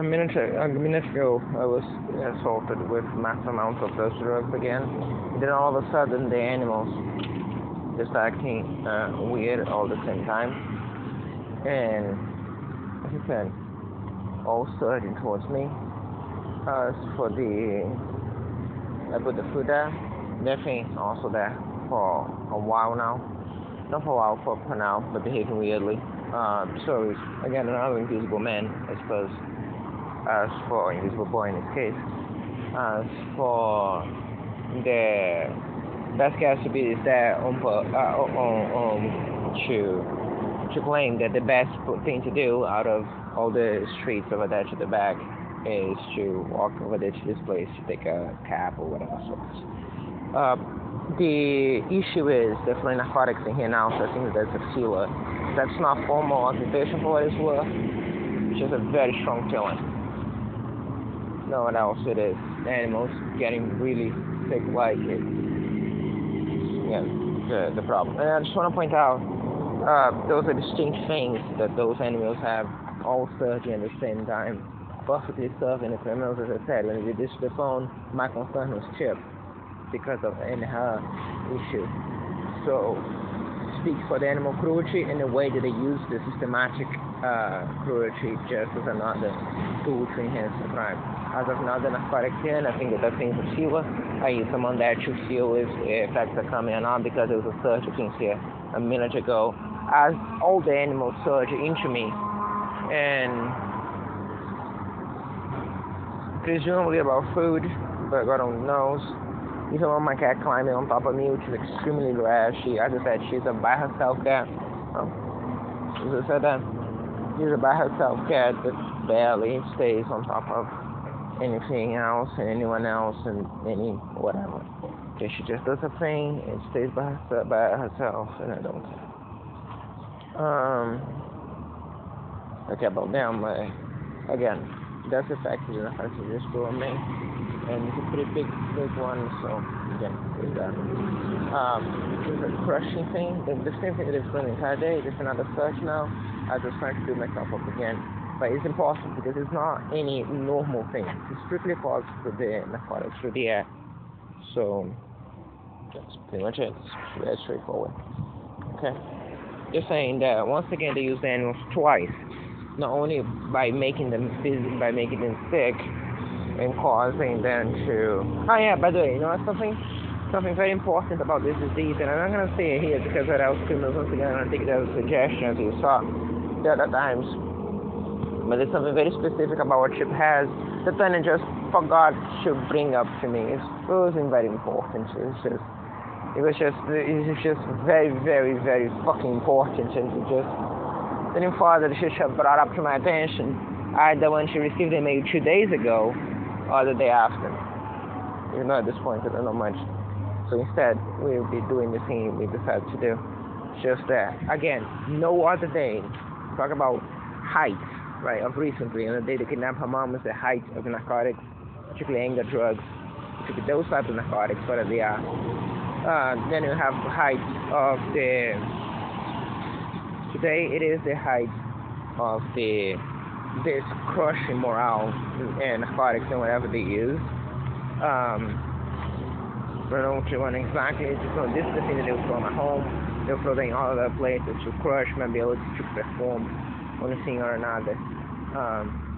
A minute ago, I was assaulted with mass amounts of those drugs again. Then all of a sudden, the animals just acting weird all the same time, and as I said, all surging towards me. As for I put the food there. That thing also there for a while now. Not for a while, for now, but behaving weirdly. So it's, again, another invisible man, I suppose. As for invisible boy in this case. As for the best guess to be is there to claim that the best thing to do out of all the streets over there to the back is to walk over there to this place to take a cab or whatever. The issue is definitely narcotics in here now, so I think that's a feeler. That's not formal occupation for what it's worth. It's just a very strong feeling. No one else it is. The animals getting really sick like it. Yeah, the problem. And I just want to point out, those are distinct things that those animals have all surging at the same time. Perfectly serving the criminals, as I said. When we reduce the phone, my concern was chipped because of her issue. So, speaks for the animal cruelty and the way that they use the systematic cruelty just as another tool to enhance the crime. As of now, the narcotics here, and I think that thing's a feeler. I.e., someone there to feel if effects are coming or not, because there was a surge of things here a minute ago. As all the animals surge into me, and presumably about food, but God only knows. Even when my cat climbing on top of me, which is extremely rare. As I said, she's a by herself cat. As I said that, she's a by herself cat that barely stays on top of anything else and anyone else and any whatever. Okay, she just does her thing and stays by herself, and I don't care. Okay, about them, again, that's effective enough to just go on me. And it's a pretty big one, so again, there's that. It's a crushing thing. The same thing that it's done the entire day, just another search now. I just trying to do myself up again. But it's impossible because it's not any normal thing. It's strictly caused through the narcotics, through the air. So that's pretty much it. It's very straightforward. Okay. Just saying that once again they use the animals twice. Not only by making them sick and causing them to... Oh yeah, by the way, you know something very important about this disease, and I'm not going to say it here because that else criminals, once again, I think that was a suggestion, as you saw the other times. But there's something very specific about what Chip has that then I just forgot to bring up to me. It wasn't very important. It was just very, very, very fucking important, and it just didn't father that she should have brought up to my attention either when she received the mail 2 days ago or the day after. Even though at this point I don't know much. So instead, we'll be doing the thing we decided to do. Just that. Again, no other day. Talk about height, right, of recently. On the day they kidnapped her mom was the height of narcotics, particularly anger drugs, particularly those types of narcotics, whatever they are. Then you have the height of the... Today it is the height of this crushing morale and narcotics and whatever they use. I don't know what you want exactly. This is the thing that they'll throw in my home. They'll throw them in all other places to crush my ability to perform one thing or another.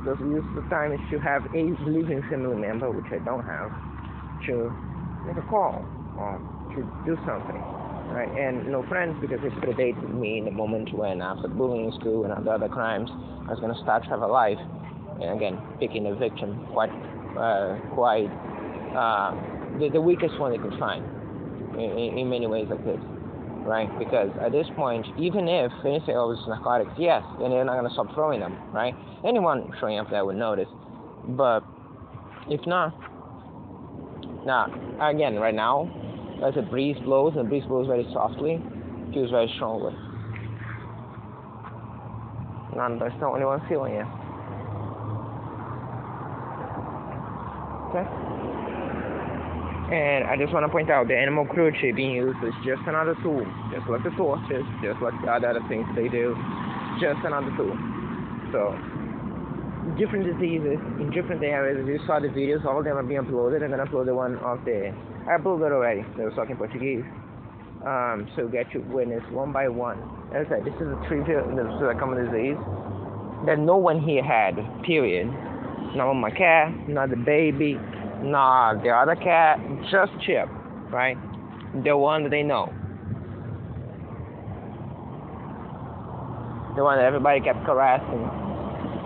Those use the time is to have a living family member, which I don't have, to make a call or to do something. Right, and no friends because it predated me in the moment when after bullying in school and other crimes I was going to start to have a life, and again picking a victim quite the weakest one they could find in many ways like this, right? Because at this point, even if they say, oh, it's narcotics, yes, then they're not going to stop throwing them, right? Anyone showing up there would notice, but if not, again, right now, as a breeze blows, and the breeze blows very softly, feels very strongly. That's the only one feeling it. Okay? And I just want to point out, the animal cruelty being used is just another tool. Just like the torches, just like the other things they do. Just another tool. So, different diseases in different areas. As you saw the videos, all of them are being uploaded. I'm gonna upload the one of I uploaded already. They were talking Portuguese. So get to witness one by one. As I said, this is a trivial, this is a common disease that no one here had. Period. Not my cat, not the baby, not the other cat, just Chip, right? The one that they know. The one that everybody kept harassing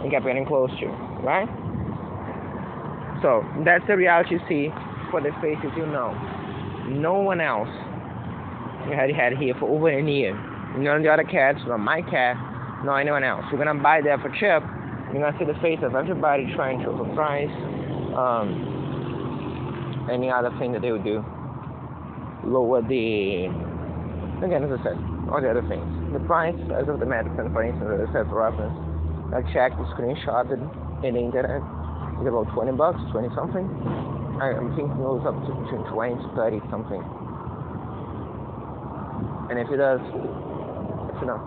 and kept getting close to, right? So that's the reality you see for the faces you know. No one else you had here for over a year. None of the other cats, nor my cat, nor anyone else. You're gonna buy that for Chip. You're gonna see the face of everybody trying to overprice. Any other thing that they would do. Lower the, again, as I said, all the other things. The price, as of the medicine, for instance, as I said for reference, I checked the screenshot in the internet. It's about $20, 20 something. I'm thinking it goes up to between 20 to 30 something. And if it does, you know.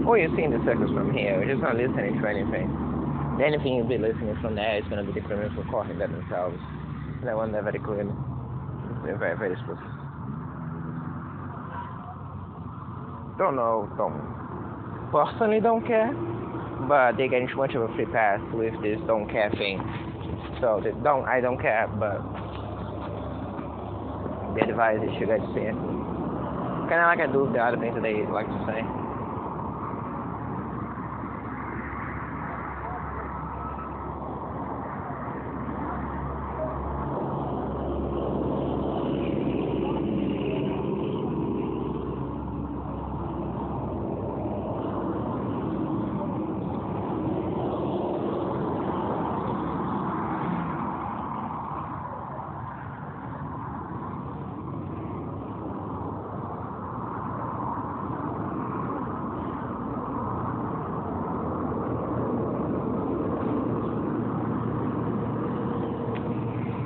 Or you're seeing the circles from here, you're just not listening to anything. Anything you'll be listening from there is going to be the criminals recording that themselves. And I want that very clearly. They're very, very specific. Personally don't care, but they're getting too much of a free pass with this don't care thing. So I don't care, but the advice is you guys see it. Kind of like I do the other things that they like to say.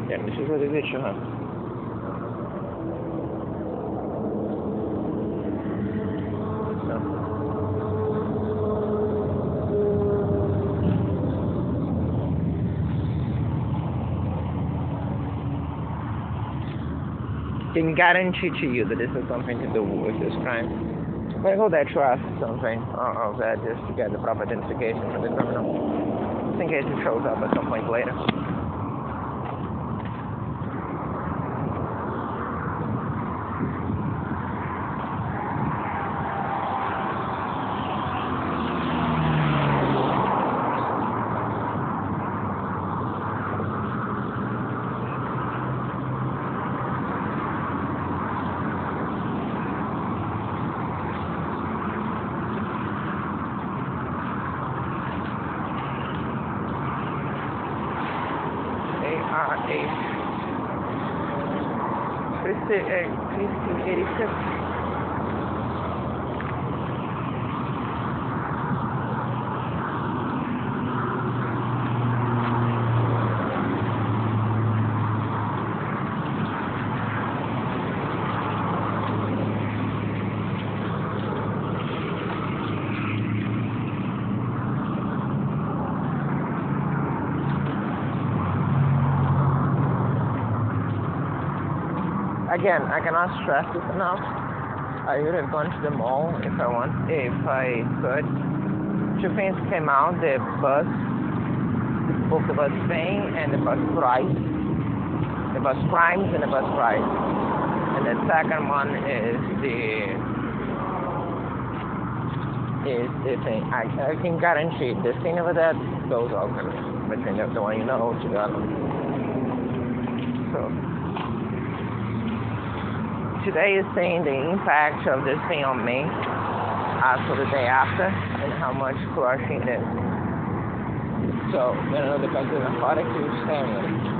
Yeah, this is really rich, huh? Can guarantee to you that this has something to do with this crime. But I go there to ask something of that just to get the proper identification for the criminal, just in case it shows up at some point later. Christy 86. Again, I cannot stress this enough. I would have gone to the mall if I could. two things came out: the bus, both the bus fame and the bus price, the bus crimes and the bus price. And the second one is the thing. I can guarantee the thing over that goes over between the one you know to the other one. So today is saying the impact of this thing on me for the day after and how much crushing it is. So, depends on how to keep saying.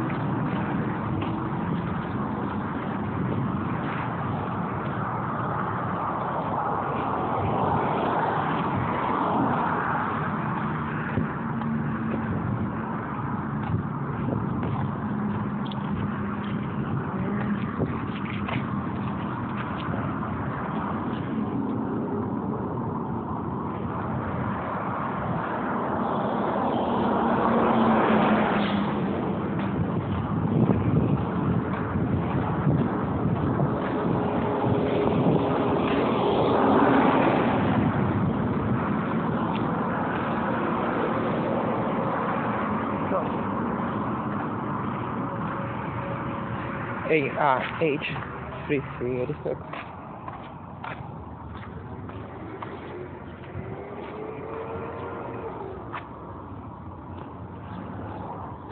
H3386.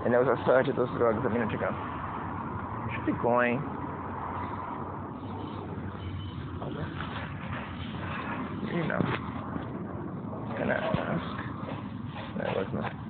And there was a surge of those drugs a minute ago. Should be going. You know. Can I ask? That was not.